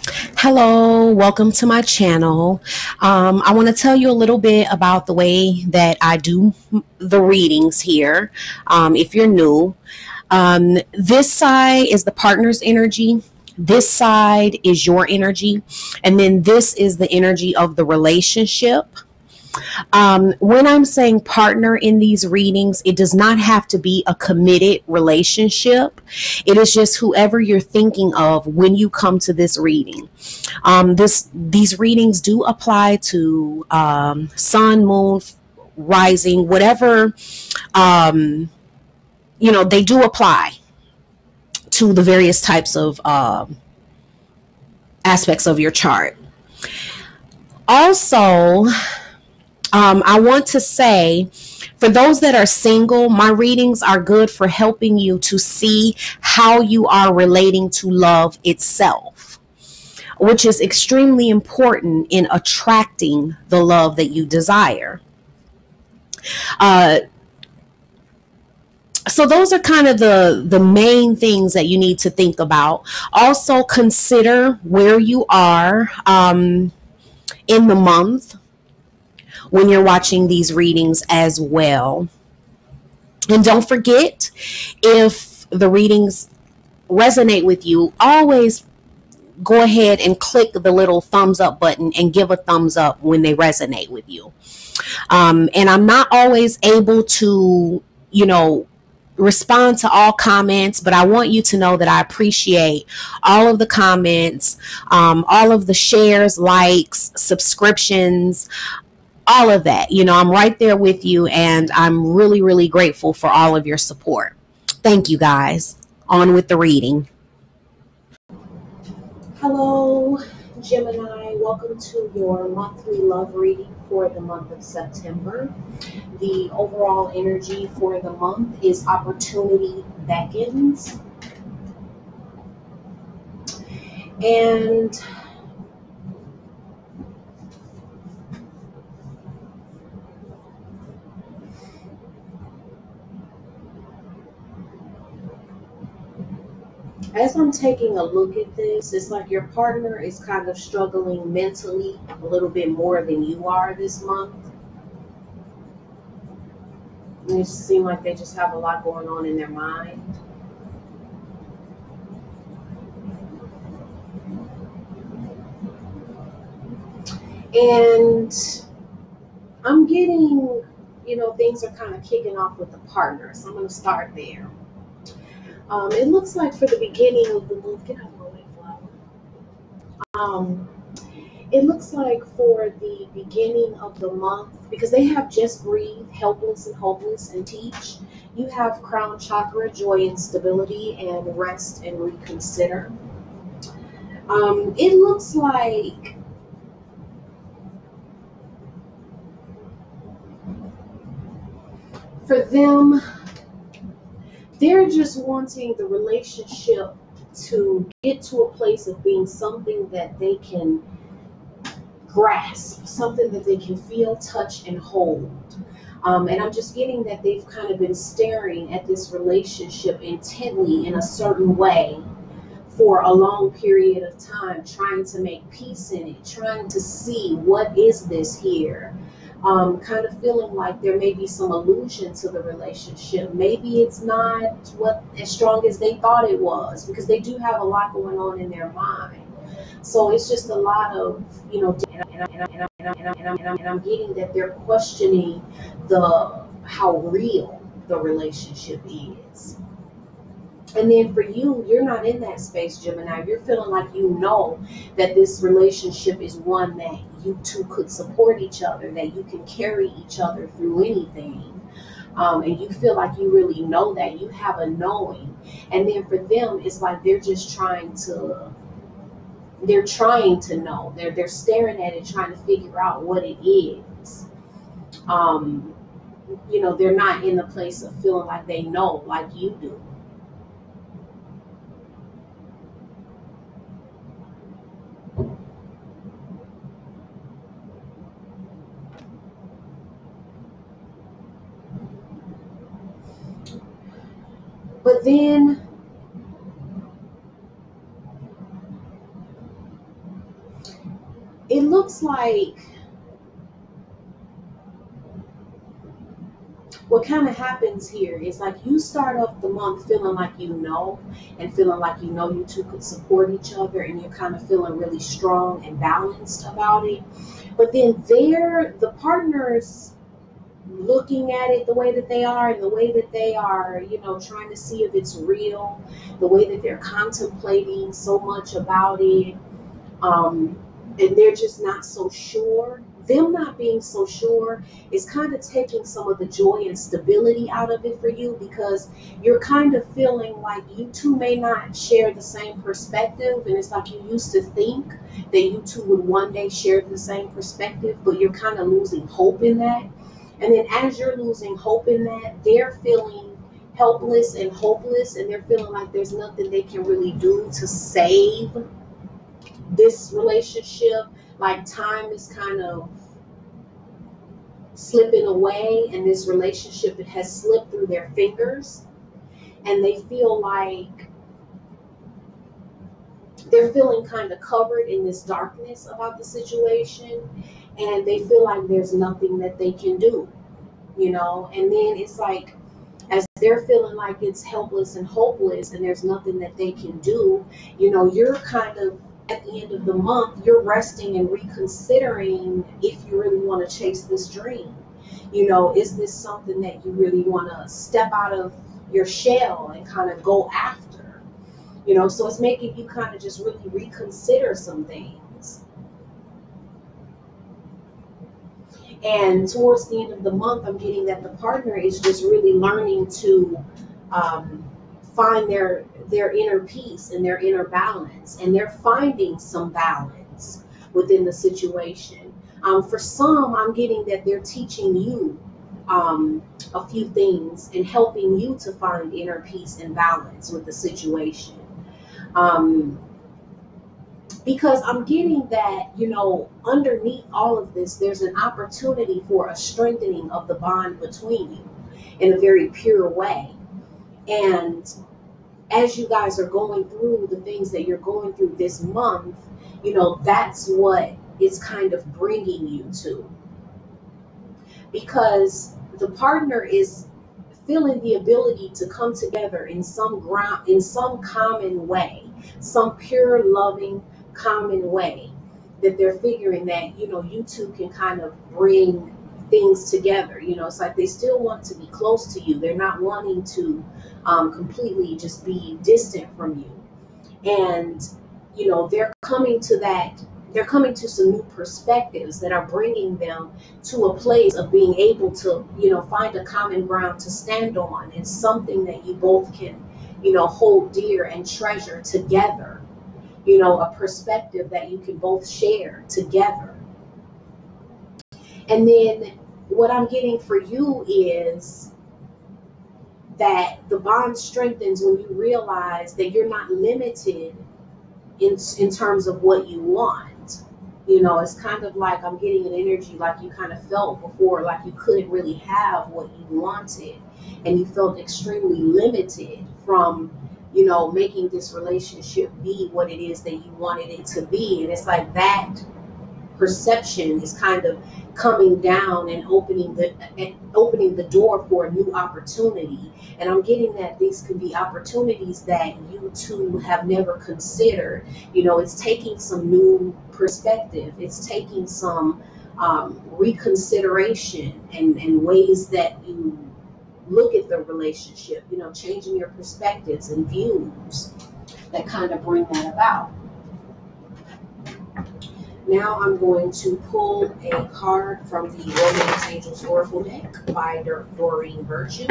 Hello, welcome to my channel. I want to tell you a little bit about the way that I do the readings here. If you're new, this side is the partner's energy. This side is your energy. And then this is the energy of the relationship. When I'm saying partner in these readings, it does not have to be a committed relationship. It is just whoever you're thinking of when you come to this reading. These readings do apply to sun, moon, rising, whatever. Um, they do apply to the various types of aspects of your chart. Also, I want to say, for those that are single, my readings are good for helping you to see how you are relating to love itself, which is extremely important in attracting the love that you desire. Uh, so those are kind of the main things that you need to think about. Also consider where you are in the month when you're watching these readings as well. And don't forget, if the readings resonate with you, always go ahead and click the little thumbs up button and give a thumbs up when they resonate with you. And I'm not always able to, respond to all comments, but I want you to know that I appreciate all of the comments, all of the shares, likes, subscriptions, all of that. I'm right there with you, and I'm really, really grateful for all of your support. Thank you, guys. On with the reading. Hello, Gemini. Welcome to your monthly love reading for the month of September. The overall energy for the month is opportunity beckons. And as I'm taking a look at this, it's like your partner is kind of struggling mentally a little bit more than you are this month. It just seems like they just have a lot going on in their mind. And I'm getting, things are kind of kicking off with the partner. So I'm going to start there. It looks like for the beginning of the month, get out of my way, flower. It looks like for the beginning of the month, because they have Just Breathe, Helpless and Hopeless, and Teach, you have Crown Chakra, Joy and Stability, and Rest and Reconsider. It looks like for them, they're just wanting the relationship to get to a place of being something that they can grasp, something that they can feel, touch, and hold. And I'm just getting that they've kind of been staring at this relationship intently in a certain way for a long period of time, trying to make peace in it, trying to see what is this here. Kind of feeling like there may be some illusion to the relationship. Maybe it's not as strong as they thought it was, because they do have a lot going on in their mind. So it's just a lot of, and I'm getting that they're questioning how real the relationship is. And then for you, you're not in that space, Gemini. You're feeling like that this relationship is one that you two could support each other, that you can carry each other through anything. And you feel like you really know that. You have a knowing. And then for them, it's like they're just trying to know. They're staring at it, trying to figure out what it is. They're not in the place of feeling like they know like you do. But then it looks like what kind of happens here is like you start off the month feeling like and feeling like you two could support each other, and you're kind of feeling really strong and balanced about it. But then the partners looking at it the way that they are, and the way that they are, trying to see if it's real, the way that they're contemplating so much about it, and they're just not so sure. Them not being so sure is kind of taking some of the joy and stability out of it for you, because you're kind of feeling like you two may not share the same perspective, and it's like you used to think that you two would one day share the same perspective, but you're kind of losing hope in that. And then as you're losing hope in that, they're feeling helpless and hopeless, and they're feeling like there's nothing they can really do to save this relationship. Like time is kind of slipping away, and this relationship, it has slipped through their fingers, and they feel like they're feeling kind of covered in this darkness about the situation, and they feel like there's nothing that they can do, and then it's like, as they're feeling like it's helpless and hopeless and there's nothing that they can do, you're kind of, at the end of the month, you're resting and reconsidering if you really want to chase this dream. Is this something that you really want to step out of your shell and kind of go after? So it's making you kind of just really reconsider some things. And towards the end of the month, I'm getting that the partner is just really learning to find their inner peace and their inner balance, and they're finding some balance within the situation. For some, I'm getting that they're teaching you a few things and helping you to find inner peace and balance with the situation. Because I'm getting that, underneath all of this, there's an opportunity for a strengthening of the bond between you in a very pure way. And as you guys are going through the things that you're going through this month, that's what it's kind of bringing you to. Because the partner is feeling the ability to come together in some common way, some pure, loving, common way, that they're figuring that, you two can kind of bring things together. It's like they still want to be close to you. They're not wanting to completely just be distant from you. And, they're coming to some new perspectives that are bringing them to a place of being able to, find a common ground to stand on, and something that you both can, hold dear and treasure together. A perspective that you can both share together. And then what I'm getting for you is that the bond strengthens when you realize that you're not limited in terms of what you want. It's kind of like I'm getting an energy like you kind of felt before, like you couldn't really have what you wanted, and you felt extremely limited from, making this relationship be what it is that you wanted it to be. And it's like that perception is kind of coming down and opening the door for a new opportunity. And I'm getting that these could be opportunities that you two have never considered. It's taking some new perspective. It's taking some reconsideration and ways that you look at the relationship, changing your perspectives and views that kind of bring that about. Now I'm going to pull a card from the Romance Angels Oracle deck by Doreen Virtue.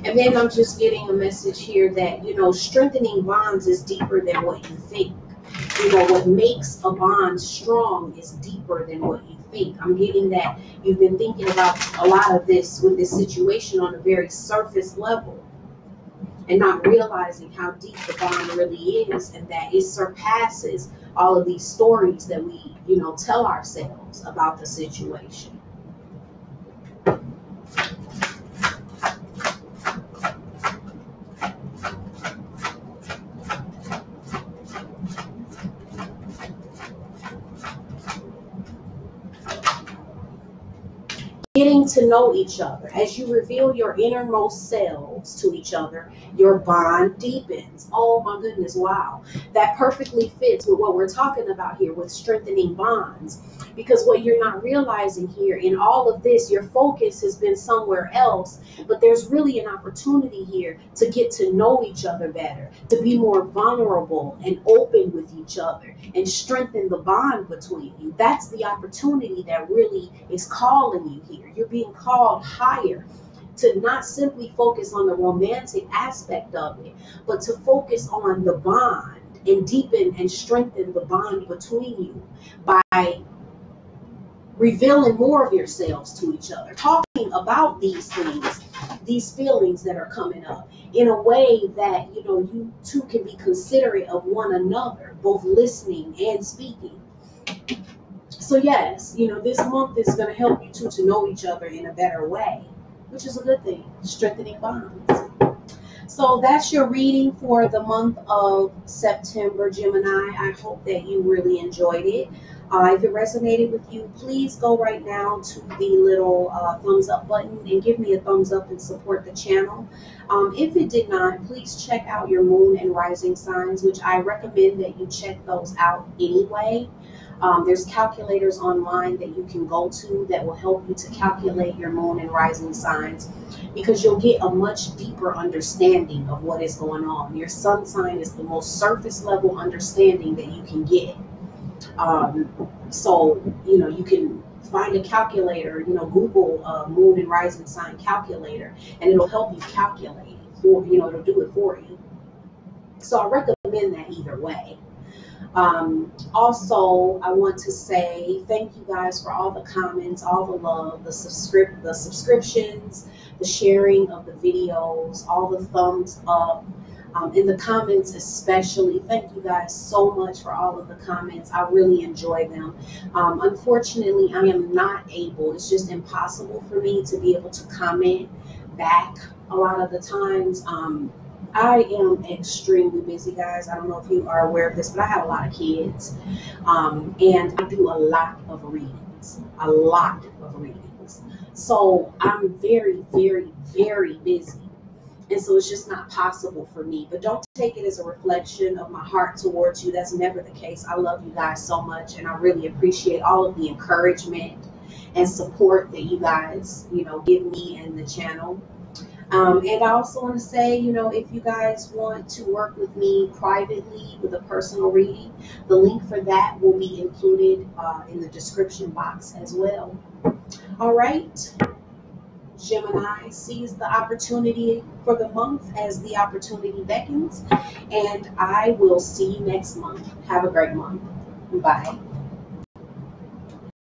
And then I'm just getting a message here that, strengthening bonds is deeper than what you think. what makes a bond strong is deeper than what you think. I'm getting that you've been thinking about a lot of this with this situation on a very surface level and not realizing how deep the bond really is, and that it surpasses all of these stories that we, tell ourselves about the situation. Getting to know each other. As you reveal your innermost selves to each other, your bond deepens. Oh my goodness, wow. That perfectly fits with what we're talking about here with strengthening bonds. Because what you're not realizing here in all of this, your focus has been somewhere else, but there's really an opportunity here to get to know each other better, to be more vulnerable and open with each other and strengthen the bond between you. That's the opportunity that really is calling you here. You're being called higher to not simply focus on the romantic aspect of it, but to focus on the bond and deepen and strengthen the bond between you by revealing more of yourselves to each other, talking about these things, these feelings that are coming up in a way that, you two can be considerate of one another, both listening and speaking. So yes, this month is going to help you two to know each other in a better way, which is a good thing, strengthening bonds. So that's your reading for the month of September, Gemini. I hope that you really enjoyed it. If it resonated with you, please go right now to the little thumbs up button and give me a thumbs up and support the channel. If it did not, please check out your moon and rising signs, which I recommend that you check those out anyway. There's calculators online that you can go to that will help you to calculate your moon and rising signs, because you'll get a much deeper understanding of what is going on. Your sun sign is the most surface level understanding that you can get. So, you can find a calculator, Google moon and rising sign calculator, and it'll help you calculate it for, it'll do it for you. So I recommend that either way. Also, I want to say thank you guys for all the comments, all the love, the subscriptions, the sharing of the videos, all the thumbs up, in the comments especially. Thank you guys so much for all of the comments. I really enjoy them. Unfortunately, I am not able, it's just impossible for me to be able to comment back a lot of the times. I am extremely busy, guys. I don't know if you are aware of this, but I have a lot of kids, and I do a lot of readings, So I'm very, very, very busy. And so it's just not possible for me. But don't take it as a reflection of my heart towards you. That's never the case. I love you guys so much, and I really appreciate all of the encouragement and support that you guys, give me and the channel. And I also want to say, if you guys want to work with me privately with a personal reading, the link for that will be included in the description box as well. All right. Gemini sees the opportunity for the month as the opportunity beckons, and I will see you next month. Have a great month. Bye.